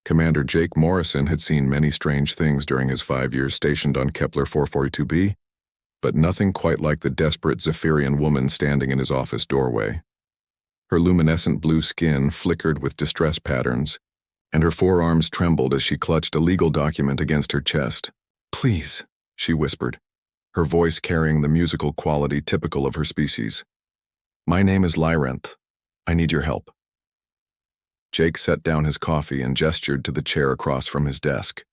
Commander Jake Morrison had seen many strange things during his 5 years stationed on Kepler 442b, but nothing quite like the desperate Zephyrian woman standing in his office doorway. Her luminescent blue skin flickered with distress patterns, and her forearms trembled as she clutched a legal document against her chest. "Please," she whispered, her voice carrying the musical quality typical of her species. "My name is Lyranth. I need your help." Jake set down his coffee and gestured to the chair across from his desk.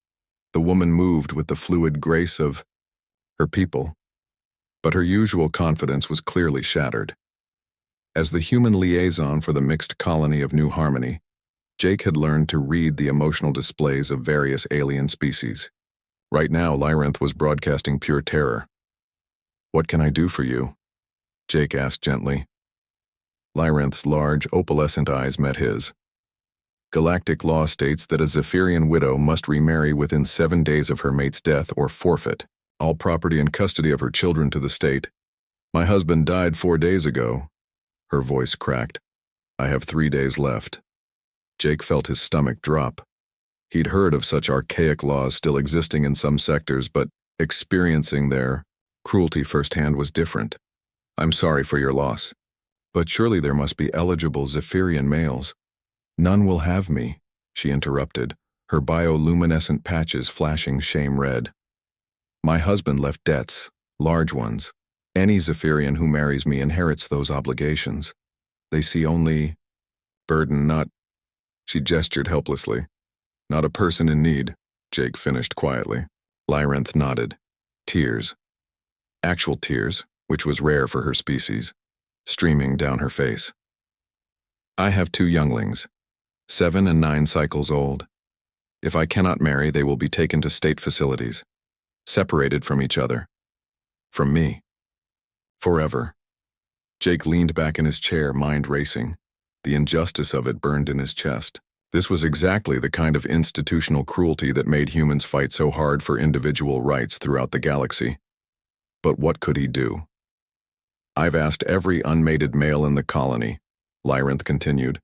The woman moved with the fluid grace of her people, but her usual confidence was clearly shattered. As the human liaison for the mixed colony of New Harmony, Jake had learned to read the emotional displays of various alien species. Right now, Lyranth was broadcasting pure terror. "What can I do for you?" Jake asked gently. Lyranth's large, opalescent eyes met his. Galactic law states that a Zephyrian widow must remarry within 7 days of her mate's death or forfeit all property and custody of her children to the state. "My husband died 4 days ago." Her voice cracked. "I have 3 days left." Jake felt his stomach drop. He'd heard of such archaic laws still existing in some sectors, but experiencing their cruelty firsthand was different. "I'm sorry for your loss. But surely there must be eligible Zephyrian males." "None will have me," she interrupted, her bioluminescent patches flashing shame red. "My husband left debts, large ones. Any Zephyrian who marries me inherits those obligations. They see only burden, not—" She gestured helplessly. "Not a person in need," Jake finished quietly. Lyranth nodded. Tears. Actual tears, which was rare for her species, streaming down her face. "I have 2 younglings, 7 and 9 cycles old. If I cannot marry, they will be taken to state facilities, separated from each other. From me. Forever." Jake leaned back in his chair, mind racing. The injustice of it burned in his chest. This was exactly the kind of institutional cruelty that made humans fight so hard for individual rights throughout the galaxy. But what could he do? "I've asked every unmated male in the colony," Lyranth continued.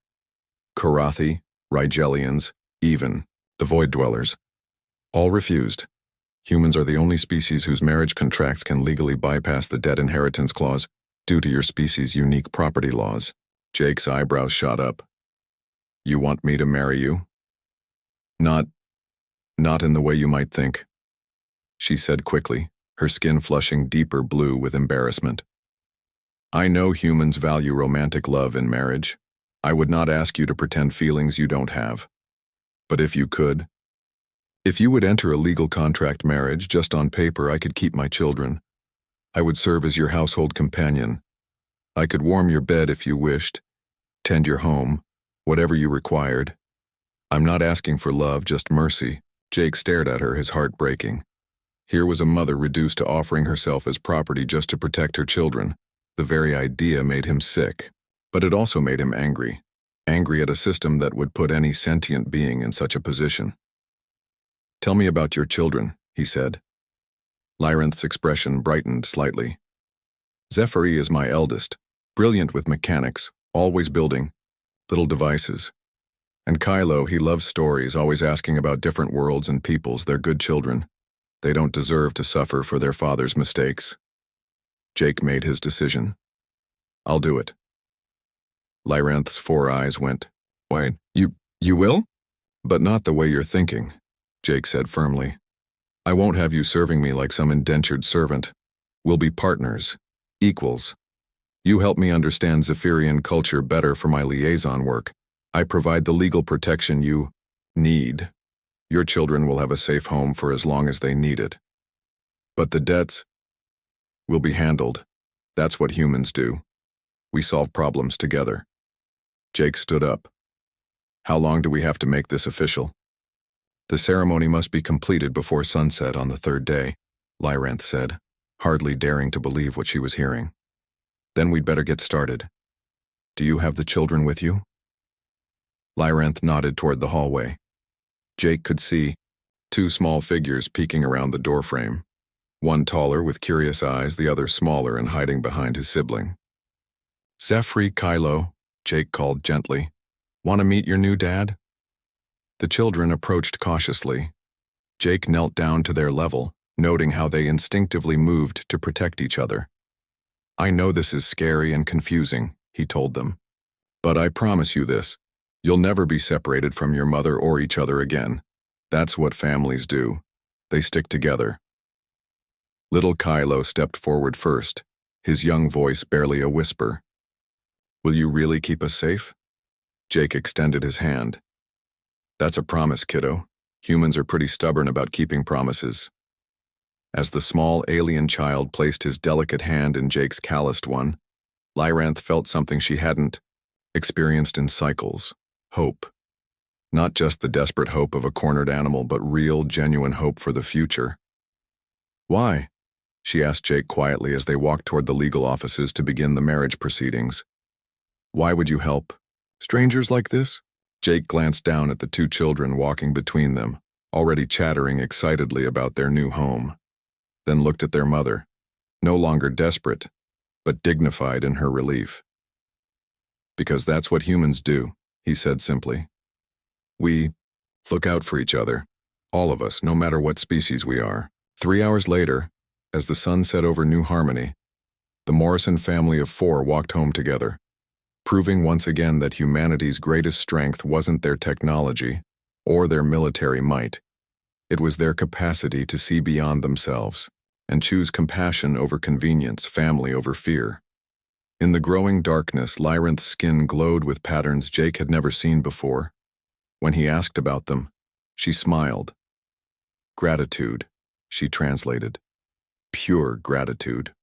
"Karathi, Rigelians, even the Void Dwellers. All refused. Humans are the only species whose marriage contracts can legally bypass the debt inheritance clause due to your species' unique property laws." Jake's eyebrows shot up. "You want me to marry you?" Not in the way you might think," she said quickly, her skin flushing deeper blue with embarrassment. "I know humans value romantic love in marriage. I would not ask you to pretend feelings you don't have. But if you could, if you would enter a legal contract marriage just on paper, I could keep my children. I would serve as your household companion. I could warm your bed if you wished, tend your home, whatever you required. I'm not asking for love, just mercy." Jake stared at her, his heart breaking. Here was a mother reduced to offering herself as property just to protect her children. The very idea made him sick, but it also made him angry. Angry at a system that would put any sentient being in such a position. "Tell me about your children," he said. Lyranth's expression brightened slightly. "Zephyri is my eldest, brilliant with mechanics, always building little devices. And Kylo, he loves stories, always asking about different worlds and peoples. They're good children. They don't deserve to suffer for their father's mistakes." Jake made his decision. "I'll do it." Lyranth's 4 eyes went, "Wait, you will?" "But not the way you're thinking," Jake said firmly. "I won't have you serving me like some indentured servant. We'll be partners, equals. You help me understand Zephyrian culture better for my liaison work. I provide the legal protection you need. Your children will have a safe home for as long as they need it. But the debts will be handled. That's what humans do. We solve problems together." Jake stood up. "How long do we have to make this official?" "The ceremony must be completed before sunset on the 3rd day," Lyranth said, hardly daring to believe what she was hearing. "Then we'd better get started. Do you have the children with you?" Lyranth nodded toward the hallway. Jake could see 2 small figures peeking around the doorframe. One taller with curious eyes, the other smaller and hiding behind his sibling. "Zephyri, Kylo," Jake called gently. "Want to meet your new dad?" The children approached cautiously. Jake knelt down to their level, noting how they instinctively moved to protect each other. "I know this is scary and confusing," he told them. "But I promise you this, you'll never be separated from your mother or each other again. That's what families do. They stick together." Little Kylo stepped forward first, his young voice barely a whisper. "Will you really keep us safe?" Jake extended his hand. "That's a promise, kiddo. Humans are pretty stubborn about keeping promises." As the small alien child placed his delicate hand in Jake's calloused one, Lyranth felt something she hadn't experienced in cycles: hope. Not just the desperate hope of a cornered animal, but real, genuine hope for the future. "Why?" she asked Jake quietly as they walked toward the legal offices to begin the marriage proceedings. "Why would you help strangers like this?" Jake glanced down at the two children walking between them, already chattering excitedly about their new home, then looked at their mother, no longer desperate, but dignified in her relief. "Because that's what humans do," he said simply. "We look out for each other, all of us, no matter what species we are." 3 hours later, as the sun set over New Harmony, the Morrison family of 4 walked home together, proving once again that humanity's greatest strength wasn't their technology or their military might. It was their capacity to see beyond themselves and choose compassion over convenience, family over fear. In the growing darkness, Lyranth's skin glowed with patterns Jake had never seen before. When he asked about them, she smiled. "Gratitude," she translated. "Pure gratitude."